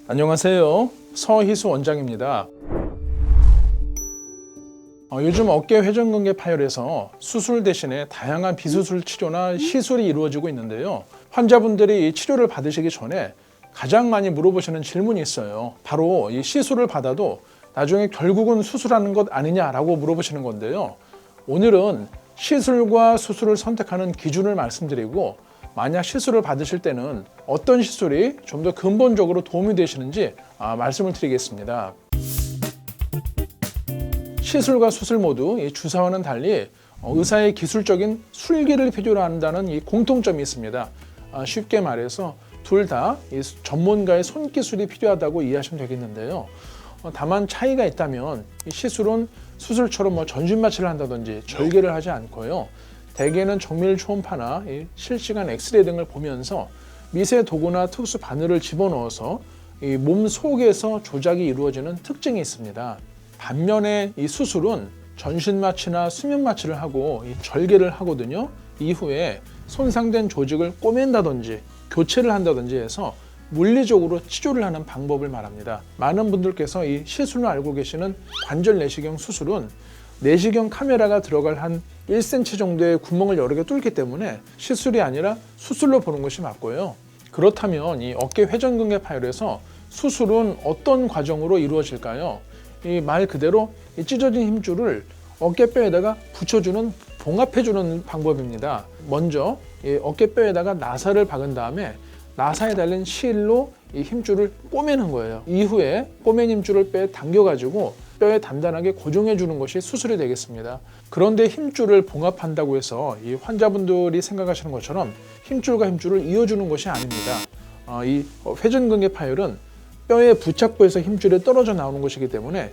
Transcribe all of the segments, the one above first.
안녕하세요. 서희수 원장입니다. 요즘 어깨 회전근개 파열에서 수술 대신에 다양한 비수술 치료나 시술이 이루어지고 있는데요. 환자분들이 이 치료를 받으시기 전에 가장 많이 물어보시는 질문이 있어요. 바로 이 시술을 받아도 나중에 결국은 수술하는 것 아니냐라고 물어보시는 건데요. 오늘은 시술과 수술을 선택하는 기준을 말씀드리고, 만약 시술을 받으실 때는 어떤 시술이 좀 더 근본적으로 도움이 되시는지 말씀을 드리겠습니다. 시술과 수술 모두 이 주사와는 달리 의사의 기술적인 술기를 필요로 한다는 이 공통점이 있습니다. 쉽게 말해서 둘 다 전문가의 손기술이 필요하다고 이해하시면 되겠는데요. 다만 차이가 있다면 이 시술은 수술처럼 전신 마취를 한다든지 절개를 하지 않고요. 대개는 정밀 초음파나 실시간 엑스레이 등을 보면서 미세 도구나 특수 바늘을 집어넣어서 이 몸 속에서 조작이 이루어지는 특징이 있습니다. 반면에 이 수술은 전신 마취나 수면 마취를 하고 절개를 하거든요. 이후에 손상된 조직을 꼬맨다든지 교체를 한다든지 해서 물리적으로 치료를 하는 방법을 말합니다. 많은 분들께서 이 시술로 알고 계시는 관절 내시경 수술은 내시경 카메라가 들어갈 한 1cm 정도의 구멍을 여러 개 뚫기 때문에 시술이 아니라 수술로 보는 것이 맞고요. 그렇다면 이 어깨 회전근개 파열에서 수술은 어떤 과정으로 이루어질까요? 이 말 그대로 이 찢어진 힘줄을 어깨뼈에다가 붙여주는, 봉합해주는 방법입니다. 먼저 이 어깨뼈에다가 나사를 박은 다음에 나사에 달린 실로 이 힘줄을 꼬매는 거예요. 이후에 꼬맨 힘줄을 뼈에 당겨가지고 뼈에 단단하게 고정해 주는 것이 수술이 되겠습니다. 그런데 힘줄을 봉합한다고 해서 이 환자분들이 생각하시는 것처럼 힘줄과 힘줄을 이어주는 것이 아닙니다. 이 회전근개 파열은 뼈의 부착부에서 힘줄이 떨어져 나오는 것이기 때문에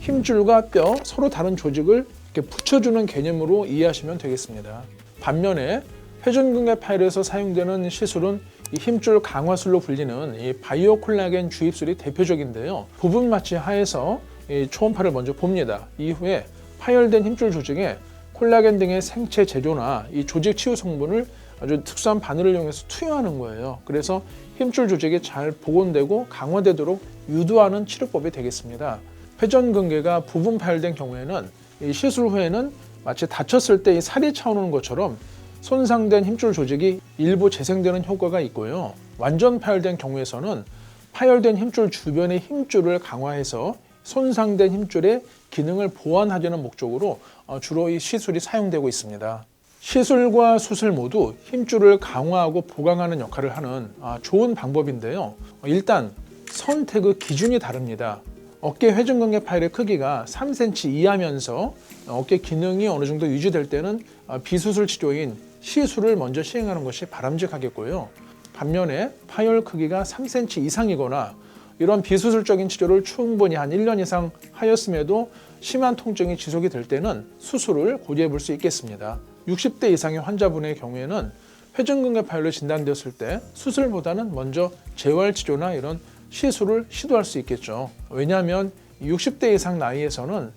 힘줄과 뼈, 서로 다른 조직을 이렇게 붙여주는 개념으로 이해하시면 되겠습니다. 반면에 회전근개 파열에서 사용되는 시술은 이 힘줄 강화술로 불리는 이 바이오 콜라겐 주입술이 대표적인데요. 부분 마취 하에서 이 초음파를 먼저 봅니다. 이후에 파열된 힘줄 조직에 콜라겐 등의 생체 제조나 이 조직 치유 성분을 아주 특수한 바늘을 이용해서 투여하는 거예요. 그래서 힘줄 조직이 잘 복원되고 강화되도록 유도하는 치료법이 되겠습니다. 회전근개가 부분 파열된 경우에는 이 시술 후에는 마치 다쳤을 때 이 살이 차오르는 것처럼 손상된 힘줄 조직이 일부 재생되는 효과가 있고요. 완전 파열된 경우에서는 파열된 힘줄 주변의 힘줄을 강화해서 손상된 힘줄의 기능을 보완하려는 목적으로 주로 이 시술이 사용되고 있습니다. 시술과 수술 모두 힘줄을 강화하고 보강하는 역할을 하는 좋은 방법인데요. 일단 선택의 기준이 다릅니다. 어깨 회전근개 파열의 크기가 3cm 이하면서 어깨 기능이 어느 정도 유지될 때는 비수술 치료인 시술을 먼저 시행하는 것이 바람직하겠고요. 반면에 파열 크기가 3cm 이상이거나 이런 비수술적인 치료를 충분히 한 1년 이상 하였음에도 심한 통증이 지속이 될 때는 수술을 고려해 볼 수 있겠습니다. 60대 이상의 환자분의 경우에는 회전근개 파열로 진단되었을 때 수술보다는 먼저 재활치료나 이런 시술을 시도할 수 있겠죠. 왜냐하면 60대 이상 나이에서는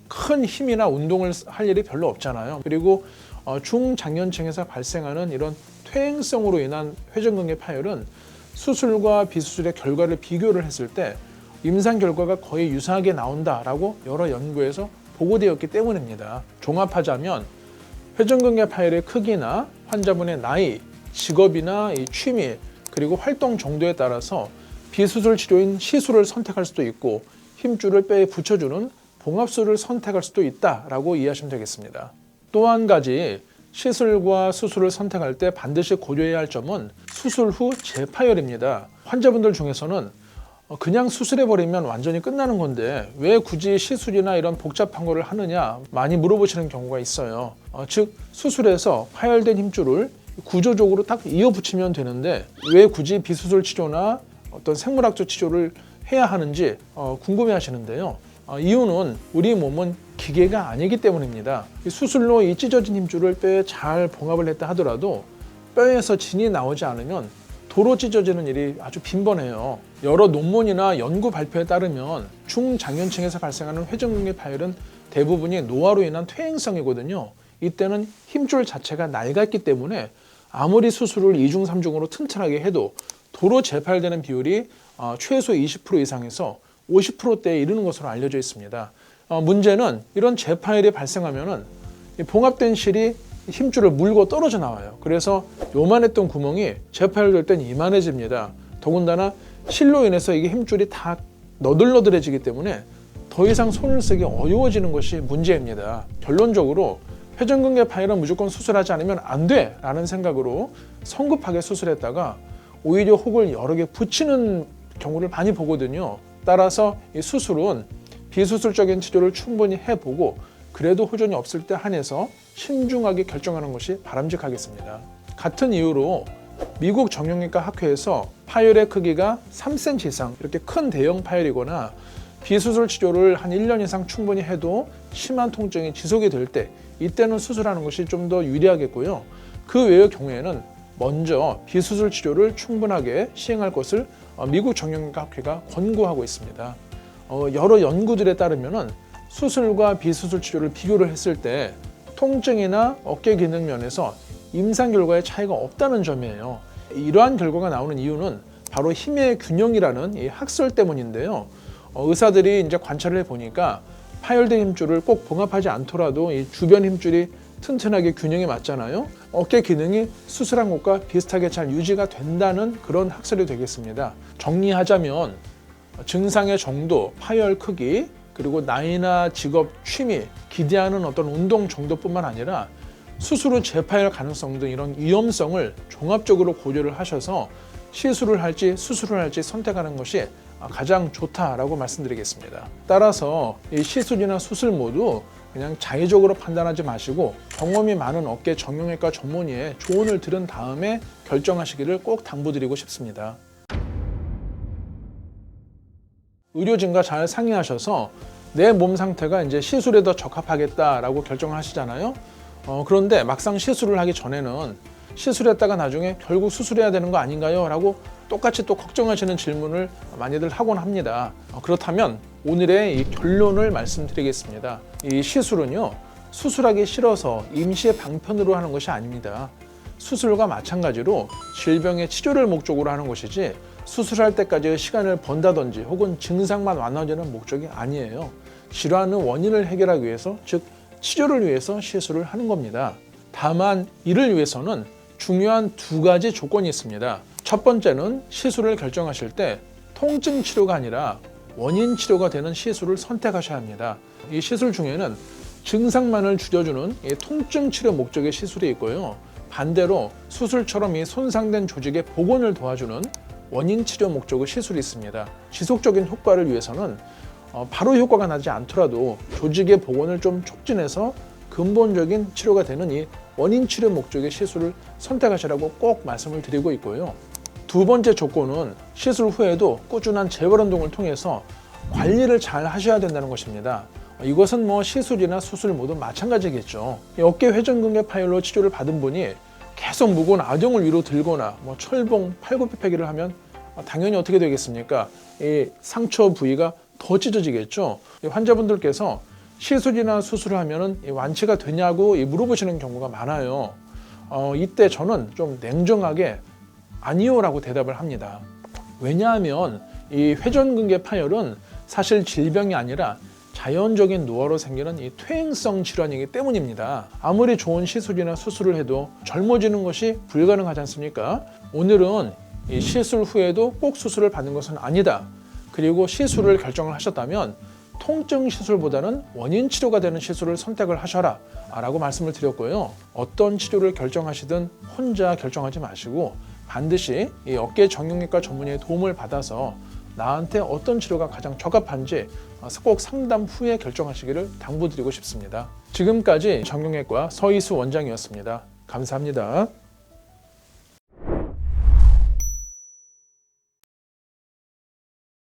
큰 힘이나 운동을 할 일이 별로 없잖아요. 그리고 중장년층에서 발생하는 이런 퇴행성으로 인한 회전근개 파열은 수술과 비수술의 결과를 비교를 했을 때 임상 결과가 거의 유사하게 나온다라고 여러 연구에서 보고되었기 때문입니다. 종합하자면 회전근개 파열의 크기나 환자분의 나이, 직업이나 이 취미, 그리고 활동 정도에 따라서 비수술 치료인 시술을 선택할 수도 있고 힘줄을 뼈에 붙여주는 봉합술을 선택할 수도 있다라고 이해하시면 되겠습니다. 또 한 가지 시술과 수술을 선택할 때 반드시 고려해야 할 점은 수술 후 재파열입니다. 환자분들 중에서는 그냥 수술해버리면 완전히 끝나는 건데 왜 굳이 시술이나 이런 복잡한 거를 하느냐 많이 물어보시는 경우가 있어요. 즉 수술해서 파열된 힘줄을 구조적으로 딱 이어붙이면 되는데 왜 굳이 비수술 치료나 어떤 생물학적 치료를 해야 하는지 궁금해 하시는데요. 이유는 우리 몸은 기계가 아니기 때문입니다. 수술로 이 찢어진 힘줄을 뼈에 잘 봉합을 했다 하더라도 뼈에서 진이 나오지 않으면 도로 찢어지는 일이 아주 빈번해요. 여러 논문이나 연구 발표에 따르면 중장년층에서 발생하는 회전근개 파열은 대부분이 노화로 인한 퇴행성이거든요. 이때는 힘줄 자체가 낡았기 때문에 아무리 수술을 2중, 3중으로 튼튼하게 해도 도로 재파열되는 비율이 최소 20% 이상에서 50%대에 이르는 것으로 알려져 있습니다. 문제는 이런 재파열이 발생하면은 이 봉합된 실이 힘줄을 물고 떨어져 나와요. 그래서 요만했던 구멍이 재파열될 땐 이만해집니다. 더군다나 실로 인해서 이게 힘줄이 다 너들너들해지기 때문에 더 이상 손을 쓰기 어려워지는 것이 문제입니다. 결론적으로 회전근개 파열은 무조건 수술하지 않으면 안 돼! 라는 생각으로 성급하게 수술했다가 오히려 혹을 여러 개 붙이는 경우를 많이 보거든요. 따라서 이 수술은 비수술적인 치료를 충분히 해보고 그래도 호전이 없을 때 한해서 신중하게 결정하는 것이 바람직하겠습니다. 같은 이유로 미국 정형외과 학회에서 파열의 크기가 3cm 이상 이렇게 큰 대형 파열이거나 비수술 치료를 한 1년 이상 충분히 해도 심한 통증이 지속이 될 때 이때는 수술하는 것이 좀 더 유리하겠고요. 그 외의 경우에는 먼저 비수술 치료를 충분하게 시행할 것을 미국 정형외과 학회가 권고하고 있습니다. 여러 연구들에 따르면 수술과 비수술 치료를 비교를 했을 때 통증이나 어깨 기능 면에서 임상 결과에 차이가 없다는 점이에요. 이러한 결과가 나오는 이유는 바로 힘의 균형이라는 이 학설 때문인데요. 의사들이 이제 관찰을 해보니까 파열된 힘줄을 꼭 봉합하지 않더라도 이 주변 힘줄이 튼튼하게 균형이 맞잖아요. 어깨 기능이 수술한 것과 비슷하게 잘 유지가 된다는 그런 학설이 되겠습니다. 정리하자면 증상의 정도, 파열 크기, 그리고 나이나 직업, 취미, 기대하는 어떤 운동 정도뿐만 아니라 수술 후 재파열 가능성 등 이런 위험성을 종합적으로 고려를 하셔서 시술을 할지 수술을 할지 선택하는 것이 가장 좋다라고 말씀드리겠습니다. 따라서 이 시술이나 수술 모두 그냥 자의적으로 판단하지 마시고 경험이 많은 어깨 정형외과 전문의의 조언을 들은 다음에 결정하시기를 꼭 당부드리고 싶습니다. 의료진과 잘 상의하셔서 내 몸 상태가 이제 시술에 더 적합하겠다라고 결정을 하시잖아요. 그런데 막상 시술을 하기 전에는 시술했다가 나중에 결국 수술해야 되는 거 아닌가요? 라고 똑같이 또 걱정하시는 질문을 많이들 하곤 합니다. 그렇다면 오늘의 이 결론을 말씀드리겠습니다. 이 시술은요, 수술하기 싫어서 임시의 방편으로 하는 것이 아닙니다. 수술과 마찬가지로 질병의 치료를 목적으로 하는 것이지 수술할 때까지의 시간을 번다든지 혹은 증상만 완화되는 목적이 아니에요. 질환의 원인을 해결하기 위해서, 즉 치료를 위해서 시술을 하는 겁니다. 다만 이를 위해서는 중요한 두 가지 조건이 있습니다. 첫 번째는 시술을 결정하실 때 통증 치료가 아니라 원인 치료가 되는 시술을 선택하셔야 합니다. 이 시술 중에는 증상만을 줄여주는 이 통증 치료 목적의 시술이 있고요. 반대로 수술처럼 이 손상된 조직의 복원을 도와주는 원인 치료 목적의 시술이 있습니다. 지속적인 효과를 위해서는 바로 효과가 나지 않더라도 조직의 복원을 좀 촉진해서 근본적인 치료가 되는 이 원인 치료 목적의 시술을 선택하시라고 꼭 말씀을 드리고 있고요. 두 번째 조건은 시술 후에도 꾸준한 재활 운동을 통해서 관리를 잘 하셔야 된다는 것입니다. 이것은 뭐 시술이나 수술 모두 마찬가지겠죠. 어깨 회전근개 파열로 치료를 받은 분이 계속 무거운 아령을 위로 들거나 철봉, 팔굽혀펴기를 하면 당연히 어떻게 되겠습니까? 이 상처 부위가 더 찢어지겠죠. 환자분들께서 시술이나 수술을 하면 완치가 되냐고 물어보시는 경우가 많아요. 이때 저는 좀 냉정하게 아니요라고 대답을 합니다. 왜냐하면 이 회전근개 파열은 사실 질병이 아니라 자연적인 노화로 생기는 이 퇴행성 질환이기 때문입니다. 아무리 좋은 시술이나 수술을 해도 젊어지는 것이 불가능하지 않습니까? 오늘은 이 시술 후에도 꼭 수술을 받는 것은 아니다. 그리고 시술을 결정을 하셨다면 통증 시술보다는 원인 치료가 되는 시술을 선택을 하셔라 라고 말씀을 드렸고요. 어떤 치료를 결정하시든 혼자 결정하지 마시고 반드시 이 어깨 정형외과 전문의의 도움을 받아서 나한테 어떤 치료가 가장 적합한지 꼭 상담 후에 결정하시기를 당부드리고 싶습니다. 지금까지 정형외과 서희수 원장이었습니다. 감사합니다.